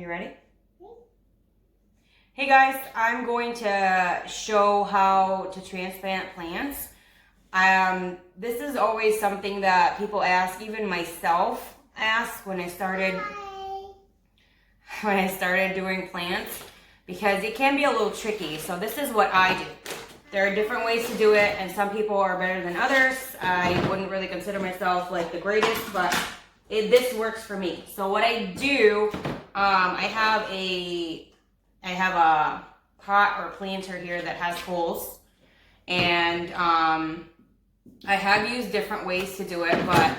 You ready? Hey guys, I'm going to show how to transplant plants. This is always something that people ask, even myself asked when I started doing plants, because it can be a little tricky. So this is what I do. There are different ways to do it, and some people are better than others. I wouldn't really consider myself like the greatest, but this works for me. So what I do, I have a pot or planter here that has holes, and I have used different ways to do it, but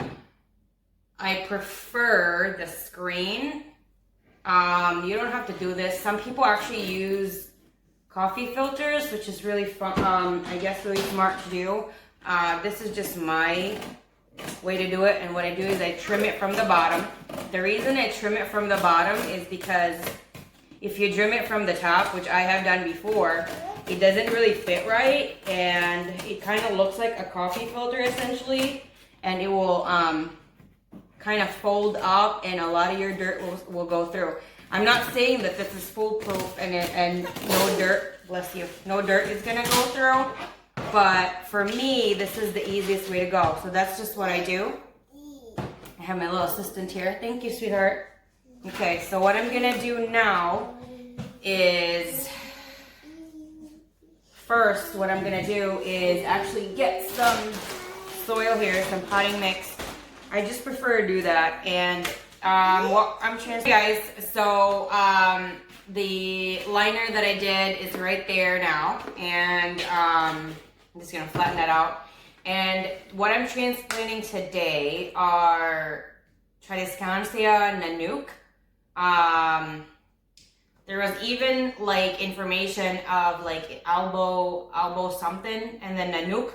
I prefer the screen. You don't have to do this. Some people actually use coffee filters, which is really fun. I guess really smart to do. This is just my way to do it, and what I do is I trim it from the bottom. The reason I trim it from the bottom is because if you trim it from the top, which I have done before, it doesn't really fit right, and it kind of looks like a coffee filter essentially, and it will kind of fold up, and a lot of your dirt will go through. I'm not saying that this is foolproof and no dirt, bless you, no dirt is gonna go through, but for me, this is the easiest way to go. So that's just what I do. I have my little assistant here. Thank you, sweetheart. Okay, so what I'm gonna do now is, first what I'm gonna do is actually get some soil here, some potting mix. I just prefer to do that, and what I'm transferring, guys, so the liner that I did is right there now, and I'm just gonna flatten that out. And what I'm transplanting today are Tradescantia Nanouk. There was even like information of like elbow something, and then Nanouk.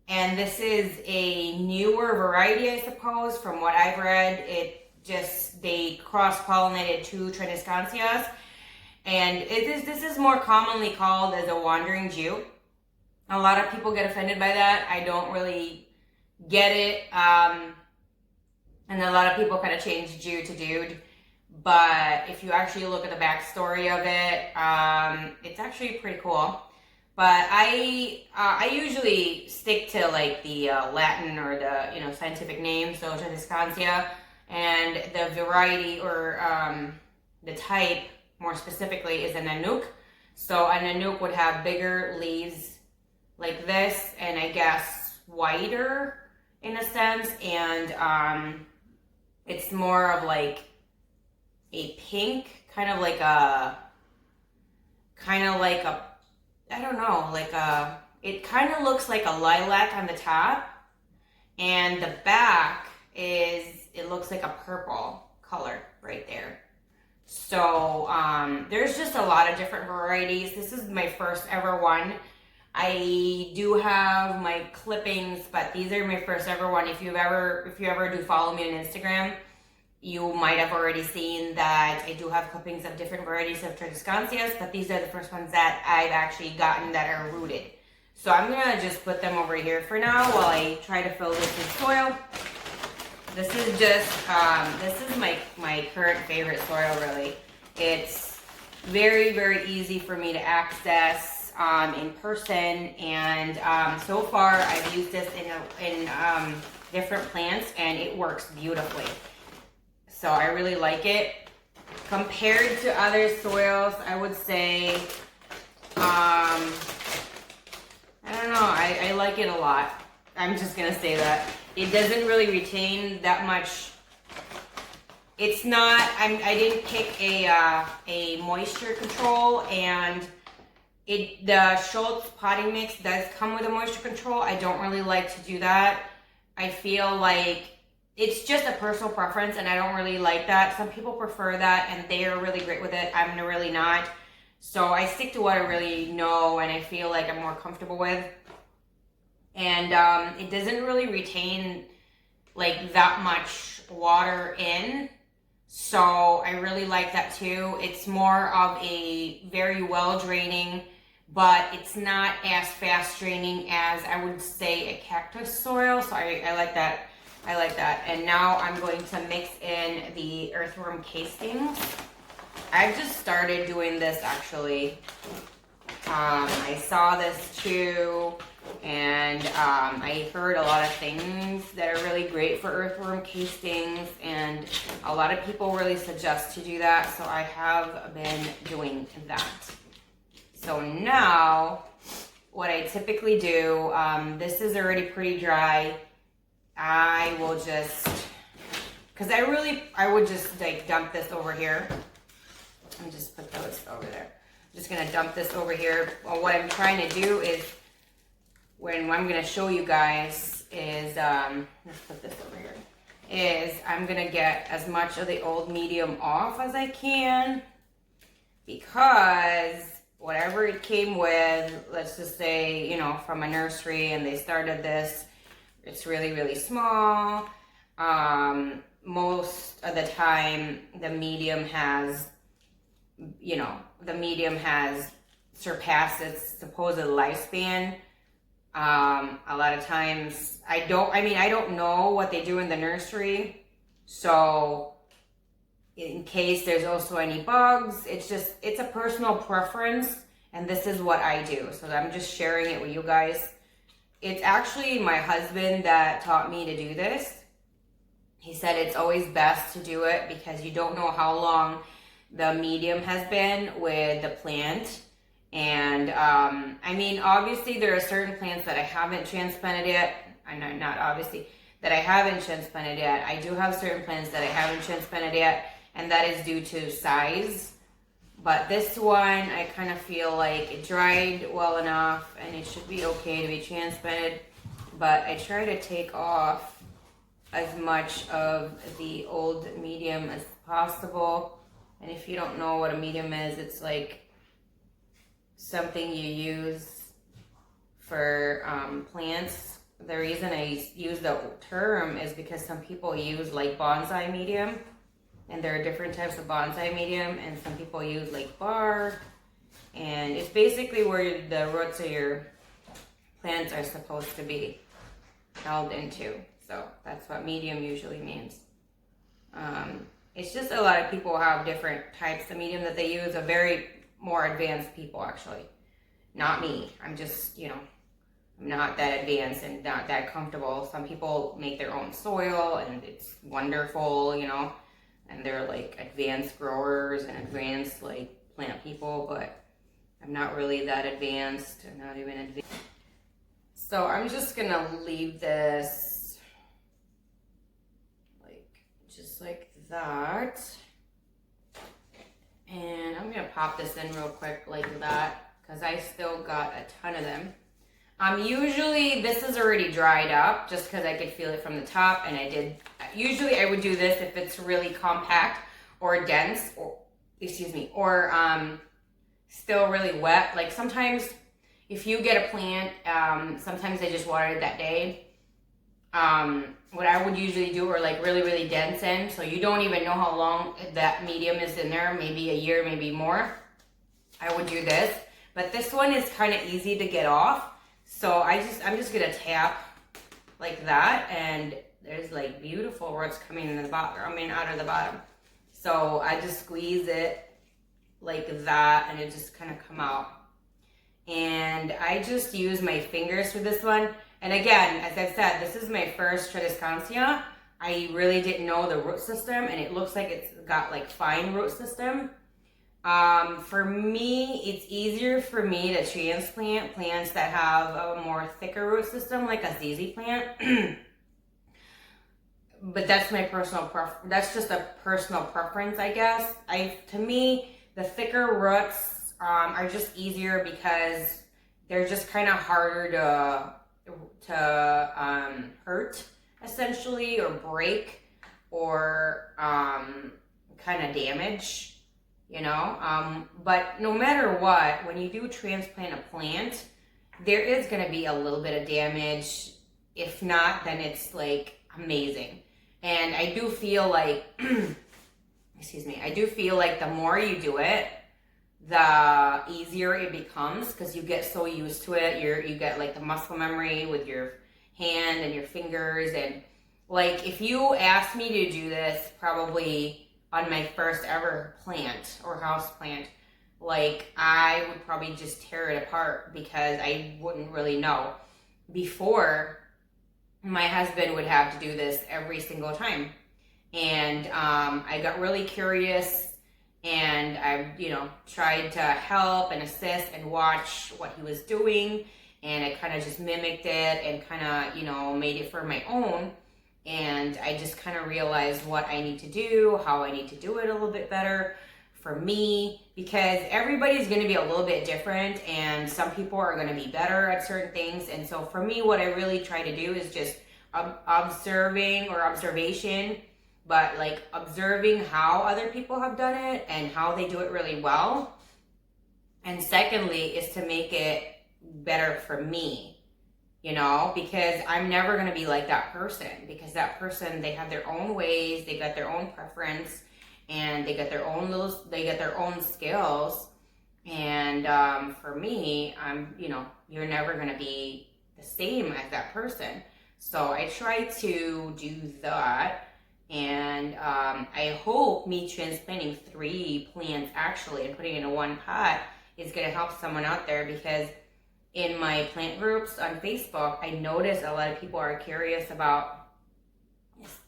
And this is a newer variety, I suppose, from what I've read. They cross-pollinated two Tradescantias, and this is more commonly called as a wandering Jew. A lot of people get offended by that. I don't really get it, and a lot of people kind of change Jew to dude. But if you actually look at the backstory of it, it's actually pretty cool. But I usually stick to like the Latin or the scientific name, so Tradescantia, and the variety or the type more specifically is a Nanouk. So a Nanouk would have bigger leaves like this, and I guess whiter in a sense, and it's more of like a pink, kind of like a I don't know, it kind of looks like a lilac on the top, and the back it looks like a purple color right there. So there's just a lot of different varieties. This is my first ever one. I do have my clippings, but these are my first ever one. If you ever do follow me on Instagram, you might have already seen that I do have clippings of different varieties of Tradescantias, but these are the first ones that I've actually gotten that are rooted. So I'm gonna just put them over here for now while I try to fill this with soil. This is just, this is my current favorite soil, really. It's very, very easy for me to access in person, and so far I've used this in different plants, and it works beautifully. So I really like it. Compared to other soils, I would say, I don't know, I like it a lot. I'm just gonna say that. It doesn't really retain that much. It's not, I didn't pick a moisture control, and the Schultz potting mix does come with a moisture control. I don't really like to do that. I feel like it's just a personal preference, and I don't really like that. Some people prefer that, and they are really great with it. I'm really not. So I stick to what I really know and I feel like I'm more comfortable with. And it doesn't really retain like that much water in. So I really like that too. It's more of a very well draining, but it's not as fast draining as I would say a cactus soil. So I like that. I like that. And now I'm going to mix in the earthworm castings. I've just started doing this actually. I saw this too, and I heard a lot of things that are really great for earthworm castings, and a lot of people really suggest to do that, so I have been doing that. So now, what I typically do, this is already pretty dry. I will just, because I would just like dump this over here. Let me just put those over there. I'm just gonna dump this over here. Well, what I'm trying to do is, what I'm gonna show you guys is, let's put this over here, is I'm gonna get as much of the old medium off as I can, because whatever it came with, let's just say, you know, from a nursery and they started this, it's really, really small. Most of the time, the medium has, you know, the medium has surpassed its supposed lifespan. A lot of times, I don't know what they do in the nursery. So in case there's also any bugs, it's a personal preference, and this is what I do. So I'm just sharing it with you guys. It's actually my husband that taught me to do this. He said it's always best to do it because you don't know how long the medium has been with the plant. And I mean, obviously there are certain plants that I haven't transplanted yet. Not obviously, that I haven't transplanted yet. I do have certain plants that I haven't transplanted yet, and that is due to size. But this one, I kind of feel like it dried well enough and it should be okay to be transplanted. But I try to take off as much of the old medium as possible. And if you don't know what a medium is, it's like something you use for plants. The reason I use the term is because some people use like bonsai medium, and there are different types of bonsai medium, and some people use like bark, and it's basically where the roots of your plants are supposed to be held into. So that's what medium usually means. It's just a lot of people have different types of medium that they use, a very more advanced people actually. Not me. I'm just, you know, I'm not that advanced and not that comfortable. Some people make their own soil and it's wonderful, you know, and they're like advanced growers and advanced like plant people, but I'm not really that advanced. I'm not even advanced. So I'm just gonna leave this like, just like that. And I'm gonna pop this in real quick like that, because I still got a ton of them. Usually this is already dried up just because I could feel it from the top, and usually I would do this if it's really compact or dense, or still really wet. Like sometimes if you get a plant, sometimes I just water it that day. What I would usually do are like really, really dense in, so you don't even know how long that medium is in there, maybe a year, maybe more. I would do this, but this one is kind of easy to get off. So I'm just gonna tap like that, and there's like beautiful roots coming in the bottom, out of the bottom. So I just squeeze it like that, and it just kind of come out. And I just use my fingers for this one. And again, as I said, this is my first Tradescantia. I really didn't know the root system, and it looks like it's got like fine root system. For me, it's easier for me to transplant plants that have a more thicker root system, like a ZZ plant. But that's my personal that's just a personal preference, I guess. To me, the thicker roots are just easier because they're just kind of harder to hurt, essentially, or break, or kind of damage. You know, but no matter what, when you do transplant a plant, there is going to be a little bit of damage. If not, then it's like amazing. And I do feel like, I do feel like the more you do it, the easier it becomes, because you get so used to it. You get like the muscle memory with your hand and your fingers. And like, if you asked me to do this probably on my first ever plant or house plant, like I would probably just tear it apart because I wouldn't really know. Before, my husband would have to do this every single time. And I got really curious, and I, tried to help and assist and watch what he was doing. And I kind of just mimicked it and kind of, made it for my own. And I just kind of realized what I need to do, how I need to do it a little bit better for me, because everybody's going to be a little bit different, and some people are going to be better at certain things. And so for me, what I really try to do is just observation, but like observing how other people have done it and how they do it really well. And secondly is to make it better for me, because I'm never going to be like that person, because that person, they have their own ways, they got their own preference, and they got their own skills. And for me, you're never going to be the same as that person. So I try to do that. And I hope me transplanting 3 plants actually and putting it in one pot is going to help someone out there, because in my plant groups on Facebook, I notice a lot of people are curious about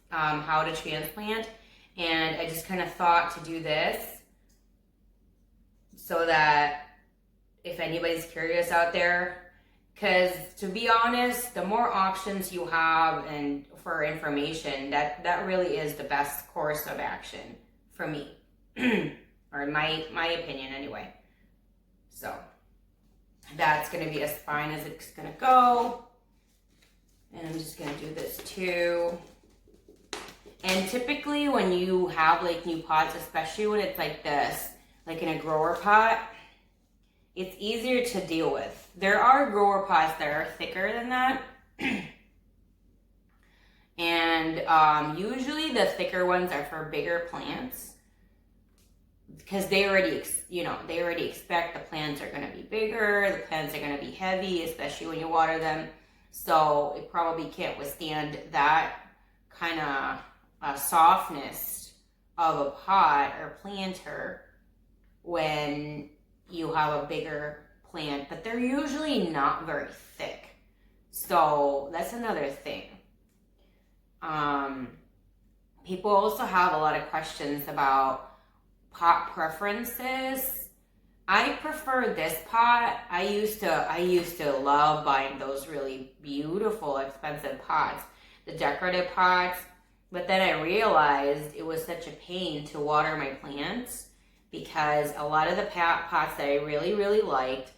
how to transplant. And I just kind of thought to do this so that if anybody's curious out there, because to be honest, the more options you have and for information, that really is the best course of action for me, or in my opinion anyway. So that's going to be as fine as it's going to go. And I'm just going to do this too. And typically when you have like new pots, especially when it's like this, like in a grower pot, it's easier to deal with. There are grower pots that are thicker than that. And usually the thicker ones are for bigger plants, because they already expect the plants are going to be bigger, the plants are going to be heavy, especially when you water them. So it probably can't withstand that kind of softness of a pot or planter when you have a bigger plant, but they're usually not very thick. So that's another thing. People also have a lot of questions about pot preferences. I prefer this pot. I used to love buying those really beautiful, expensive pots, the decorative pots. But then I realized it was such a pain to water my plants, because a lot of the pots that I really, really liked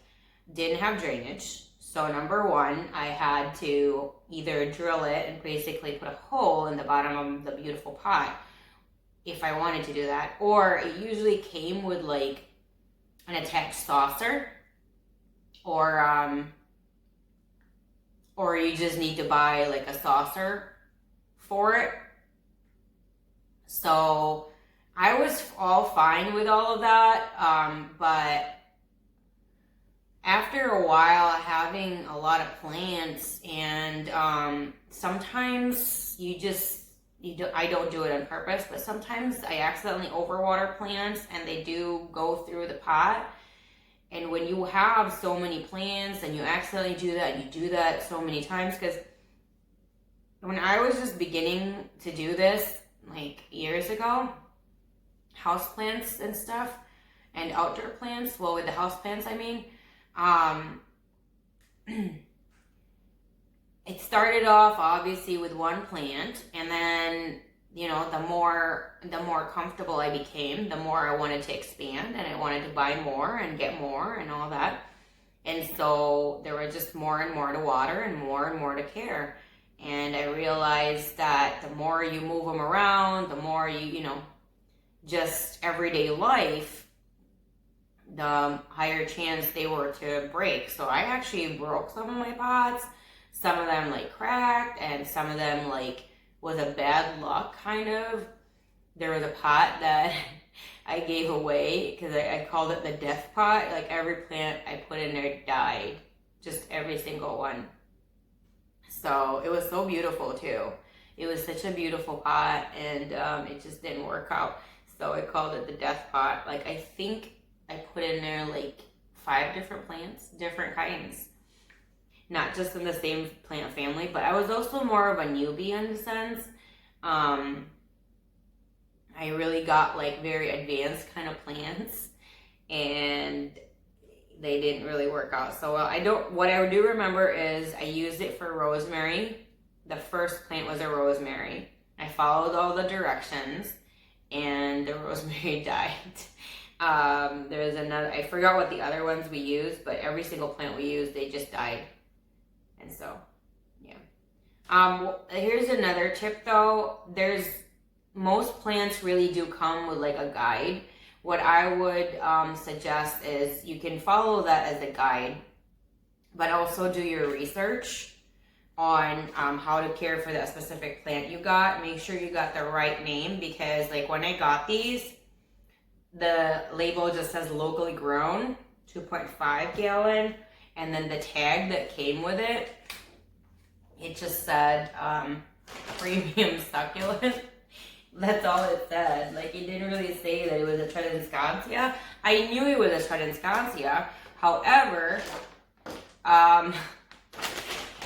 didn't have drainage. So number one, I had to either drill it and basically put a hole in the bottom of the beautiful pot if I wanted to do that. Or it usually came with like an attached saucer, or you just need to buy like a saucer for it. So I was all fine with all of that, but after a while having a lot of plants, and sometimes I don't do it on purpose, but sometimes I accidentally overwater plants and they do go through the pot. And when you have so many plants and you accidentally do that, and you do that so many times, because when I was just beginning to do this like years ago, house plants and stuff, and outdoor plants, well, with the house plants I mean, it started off obviously with one plant, and then the more comfortable I became, the more I wanted to expand, and I wanted to buy more and get more and all that. And so there were just more and more to water and more to care. And I realized that the more you move them around, the more just everyday life, the higher chance they were to break. So I actually broke some of my pots. Some of them like cracked, and some of them like was a bad luck kind of. There was a pot that I gave away because I called it the death pot. Like every plant I put in there died, just every single one. So it was so beautiful too. It was such a beautiful pot, and it just didn't work out. So I called it the death pot. Like, I think I put in there like 5 different plants, different kinds. Not just in the same plant family, but I was also more of a newbie in a sense. I really got like very advanced kind of plants, and they didn't really work out so well. What I do remember is I used it for rosemary. The first plant was a rosemary. I followed all the directions, and the rosemary died. There's another, I forgot what the other ones we used, but every single plant we used, they just died. And so, yeah. Here's another tip though. Most plants really do come with like a guide. What I would suggest is you can follow that as a guide, but also do your research on how to care for that specific plant you got. Make sure you got the right name, because like when I got these, the label just says locally grown, 2.5 gallon, and then the tag that came with it, it just said premium succulent. That's all it said. Like, it didn't really say that it was a Tradescantia. I knew it was a Tradescantia. However, I'm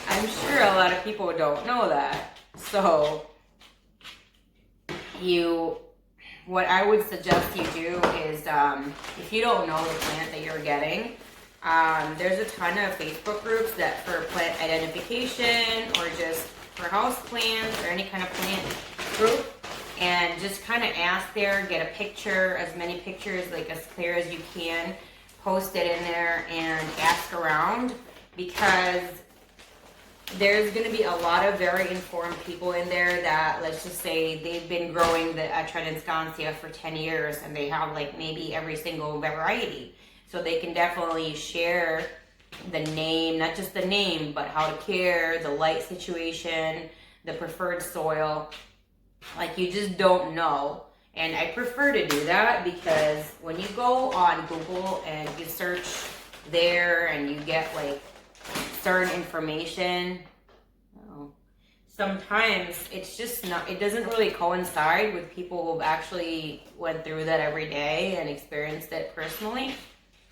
sure a lot of people don't know that. So, what I would suggest you do is, if you don't know the plant that you're getting, there's a ton of Facebook groups that for plant identification or just for house plants or any kind of plant group. And just kind of ask there, get a picture, as many pictures, like as clear as you can, post it in there and ask around, because there's going to be a lot of very informed people in there that, let's just say they've been growing the Tradescantia for 10 years and they have like maybe every single variety. So they can definitely share the name, not just the name, but how to care, the light situation, the preferred soil. Like, you just don't know. And I prefer to do that, because when you go on Google and you search there and you get like certain information, sometimes it's just not, it doesn't really coincide with people who've actually went through that every day and experienced it personally.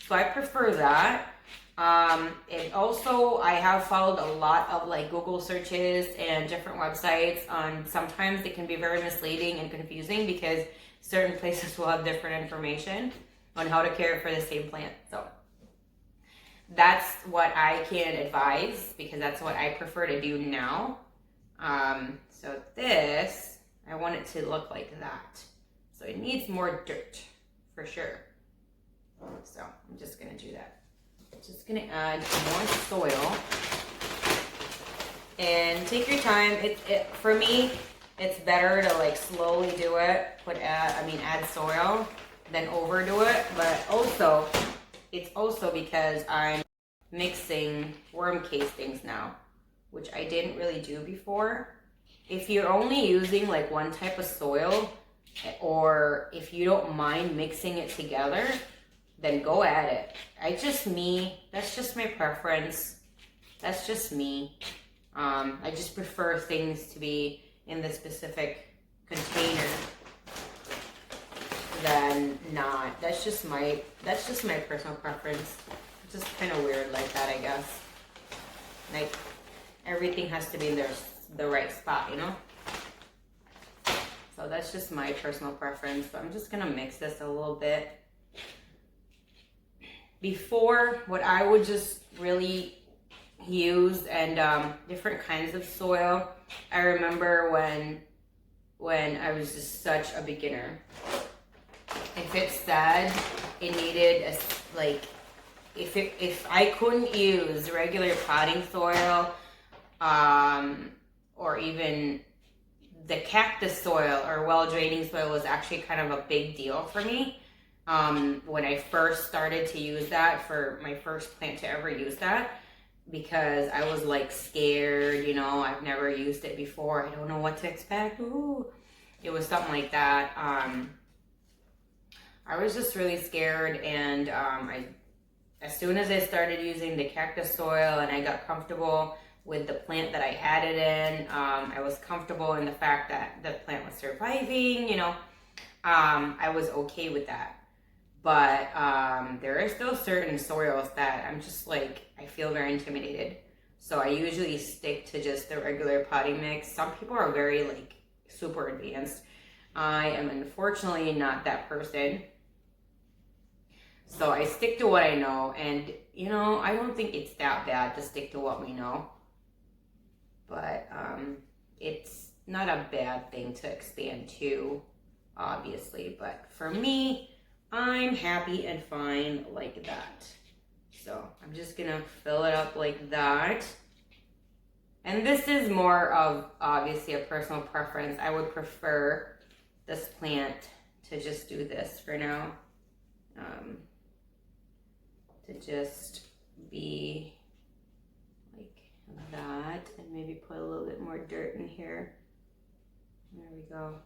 So I prefer that. And also I have followed a lot of like Google searches and different websites on, sometimes it can be very misleading and confusing, because certain places will have different information on how to care for the same plant. So that's what I can advise, because that's what I prefer to do now. So this, I want it to look like that. So it needs more dirt for sure. So I'm just gonna do that. Just gonna add more soil, and take your time. For me, it's better to like slowly do it. Add soil, than overdo it. But also, it's also because I'm mixing worm castings now, which I didn't really do before. If you're only using like one type of soil, or if you don't mind mixing it together, then go at it. That's just my preference. That's just me. I just prefer things to be in the specific container than not. That's just my personal preference. It's just kind of weird like that, I guess. Like, everything has to be in the right spot, you know? So that's just my personal preference. But I'm just gonna mix this a little bit. Before, what I would just really use, and different kinds of soil. I remember when I was just such a beginner. If it said it needed if I couldn't use regular potting soil, or even the cactus soil or well draining soil was actually kind of a big deal for me. When I first started to use that, for my first plant to ever use that, because I was like scared, I've never used it before. I don't know what to expect. Ooh. It was something like that. I was just really scared, and as soon as I started using the cactus soil and I got comfortable with the plant that I had it in, I was comfortable in the fact that the plant was surviving, I was okay with that. But there are still certain soils that I'm just like, I feel very intimidated. So I usually stick to just the regular potting mix. Some people are very like super advanced. I am unfortunately not that person. So I stick to what I know, and you know, I don't think it's that bad to stick to what we know. But it's not a bad thing to expand to, obviously. But for me, I'm happy and fine like that. So I'm just gonna fill it up like that. And this is more of obviously a personal preference. I would prefer this plant to just do this for now. To just be like that, and maybe put a little bit more dirt in here. There we go.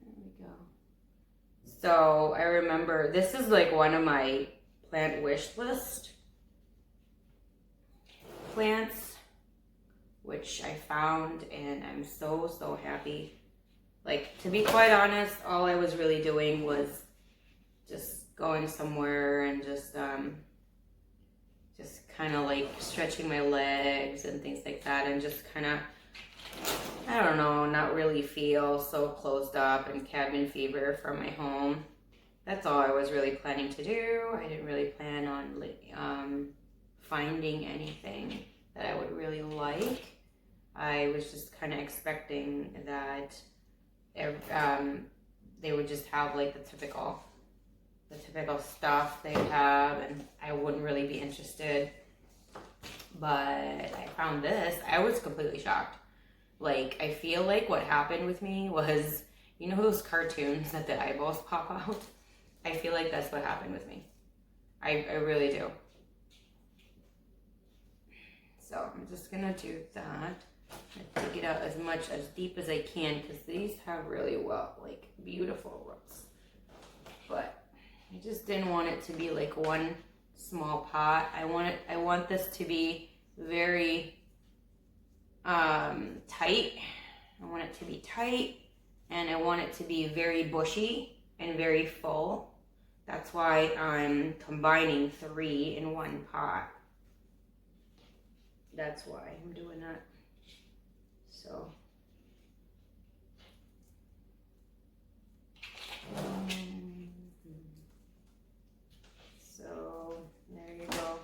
There we go. So I remember this is like one of my plant wish list plants, which I found, and I'm so happy. Like, to be quite honest, all I was really doing was just going somewhere and just kind of like stretching my legs and things like that, and just kind of, I don't know, not really feel so closed up and cabin fever from my home. That's all I was really planning to do. I didn't really plan on finding anything that I would really like. I was just kind of expecting that they would just have like the typical stuff they have, and I wouldn't really be interested. But I found this. I was completely shocked. Like, I feel like what happened with me was, you know those cartoons that the eyeballs pop out? I feel like that's what happened with me. I really do. So I'm just gonna do that. I dig it out as deep as I can, because these have really like beautiful roots. But I just didn't want it to be like one small pot. I want this to be very tight. I want it to be tight, and I want it to be very bushy and very full. That's why I'm combining 3 in one pot. That's why I'm doing that. So there you go.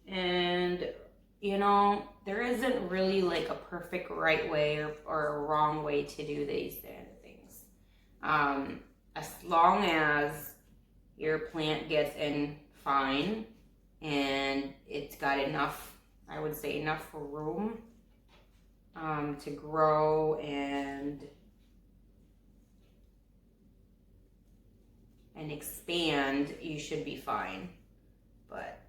And you know, there isn't really like a perfect right way or a wrong way to do these kind of things. As long as your plant gets in fine and it's got enough, I would say enough room to grow and expand, you should be fine. But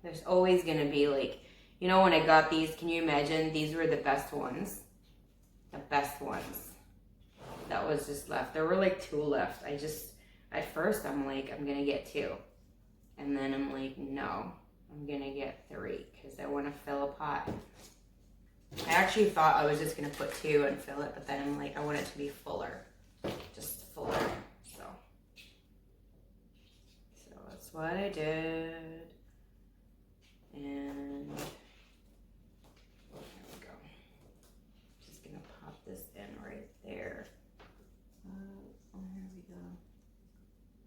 there's always gonna be like, you know, when I got these, can you imagine? These were the best ones. The best ones. That was just left. There were like 2 left. At first I'm like, I'm gonna get 2. And then I'm like, no, I'm gonna get 3 because I want to fill a pot. I actually thought I was just gonna put 2 and fill it, but then I'm like, I want it to be fuller. Just fuller. So that's what I did. And there we go. Just gonna pop this in right there. There we go.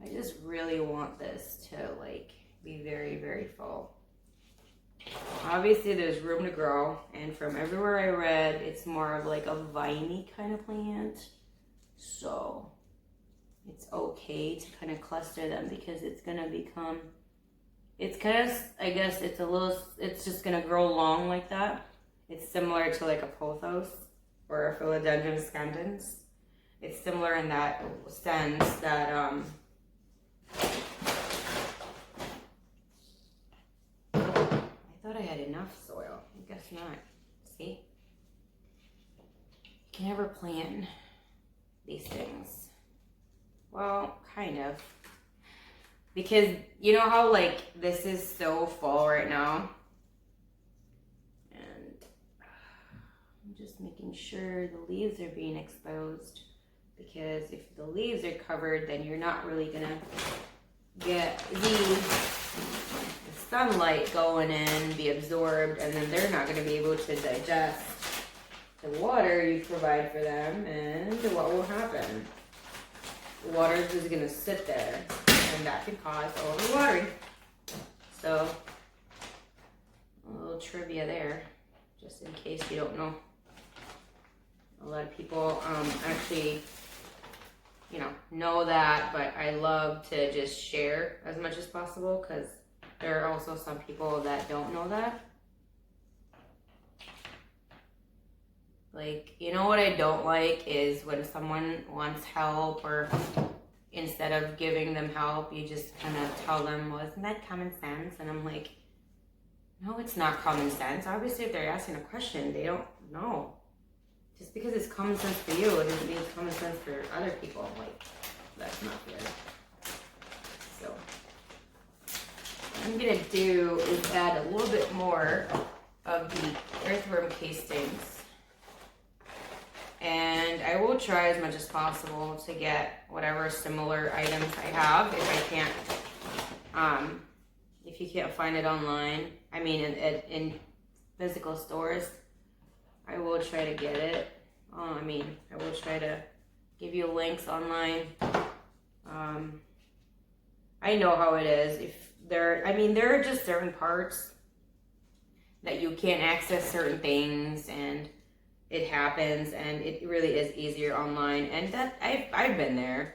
I just really want this to like be very, very full. Obviously there's room to grow, and from everywhere I read, it's more of like a viney kind of plant. So it's okay to kind of cluster them, because it's gonna become, it's kind of, I guess it's just gonna grow long like that. It's similar to like a pothos or a philodendron scandens. It's similar in that sense that I thought I had enough soil. I guess not. See? You can never plan these things. Well, kind of. because you know how like this is so full right now, and I'm just making sure the leaves are being exposed, because if the leaves are covered, then you're not really gonna get the sunlight going in, be absorbed, and then they're not gonna be able to digest the water you provide for them. And what will happen? The water is just gonna sit there, and that can cause overwatering. So, a little trivia there, just in case you don't know. A lot of people actually, you know that, but I love to just share as much as possible, because there are also some people that don't know that. Like, you know what I don't like is when someone wants help, or instead of giving them help, you just kind of tell them, well, isn't that common sense? And I'm like, no, it's not common sense. Obviously, if they're asking a question, they don't know. Just because it's common sense for you, it doesn't mean it's common sense for other people. Like, that's not fair. So, what I'm gonna do is add a little bit more of the earthworm castings. And I will try as much as possible to get whatever similar items I have. If I can't, if you can't find it online, I mean in physical stores, I will try to get it. I will try to give you links online. I know how it is. If there are just certain parts that you can't access certain things, and it happens, and it really is easier online. And that I've been there.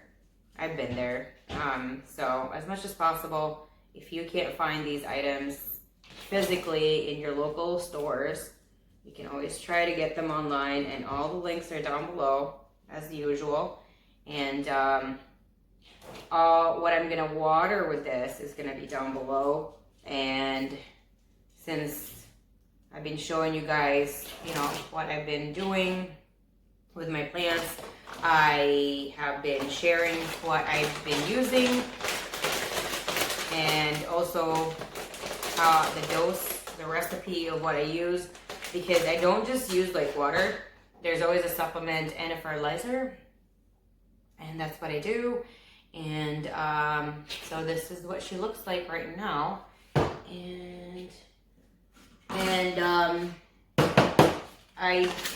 So as much as possible, if you can't find these items physically in your local stores, you can always try to get them online, and all the links are down below as usual. And what I'm gonna water with this is gonna be down below. And since I've been showing you guys, what I've been doing with my plants, I have been sharing what I've been using, and also the dose, the recipe of what I use, because I don't just use like water. There's always a supplement and a fertilizer, and that's what I do. And so this is what she looks like right now. And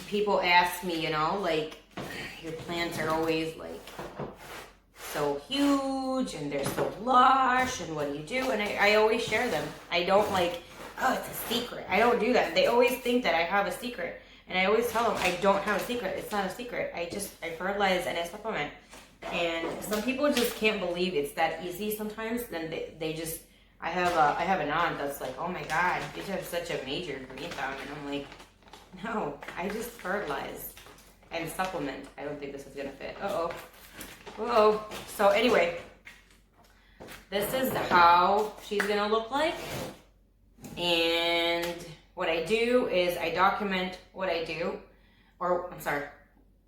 people ask me, like, your plants are always like so huge and they're so lush, and what do you do? And I always share them. I don't like, oh, it's a secret. I don't do that. They always think that I have a secret, and I always tell them I don't have a secret. It's not a secret. I fertilize and I supplement. And some people just can't believe it's that easy sometimes. Then they just, I have an aunt that's like, oh my God, you have such a major green thumb. And I'm like, no, I just fertilize and supplement. I don't think this is gonna fit. Whoa. So anyway, this is how she's gonna look like. And what I do is I document what I do,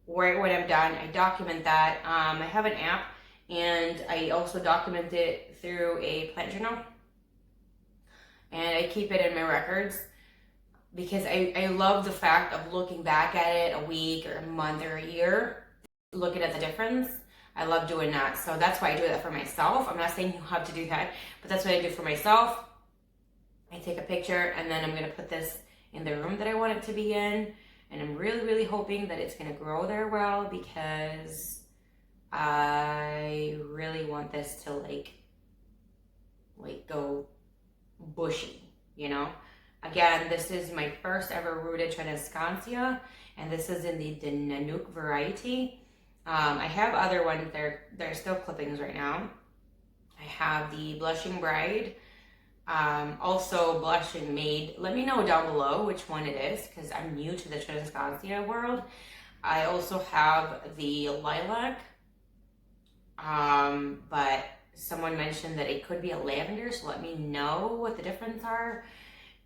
when I'm done, I document that. I have an app, and I also document it through a plant journal, and I keep it in my records, because I love the fact of looking back at it a week or a month or a year, looking at the difference. I love doing that. So that's why I do that for myself. I'm not saying you have to do that, but that's what I do for myself. I take a picture, and then I'm gonna put this in the room that I want it to be in. And I'm really, really hoping that it's gonna grow there well, because I really want this to like go bushy, Again, this is my first ever rooted Tradescantia, and this is in the Nanouk variety. I have other ones, they're still clippings right now. I have the Blushing Bride, also Blushing Maid. Let me know down below which one it is, because I'm new to the Tradescantia world. I also have the Lilac, but someone mentioned that it could be a lavender, so let me know what the difference are.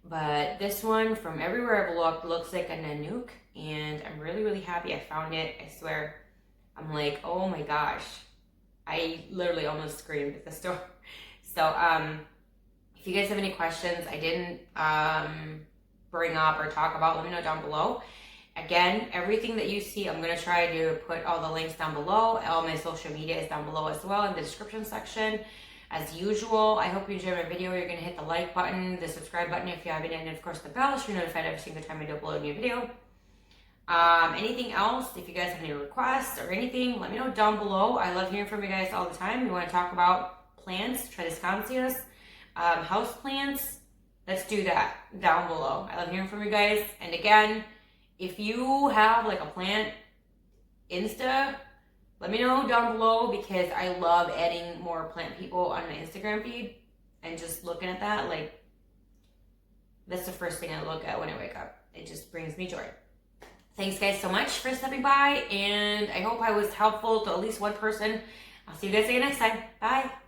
But this one, from everywhere I've looked, looks like a Nanouk, and I'm really, really happy I found it. I swear, I'm like, oh my gosh. I literally almost screamed at the store. So if you guys have any questions I didn't bring up or talk about, let me know down below. Again, everything that you see, I'm going to try to put all the links down below. All my social media is down below as well in the description section. As usual, I hope you enjoyed my video. You're going to hit the like button, the subscribe button if you haven't, and of course the bell so you're notified every single time I do upload a new video. Anything else, if you guys have any requests or anything, let me know down below. I love hearing from you guys all the time. You want to talk about plants, Tradescantias, house plants, let's do that down below. I love hearing from you guys. And again, if you have like a plant Insta, let me know down below, because I love adding more plant people on my Instagram feed and just looking at that. Like, that's the first thing I look at when I wake up. It just brings me joy. Thanks guys so much for stopping by, and I hope I was helpful to at least one person. I'll see you guys again next time. Bye.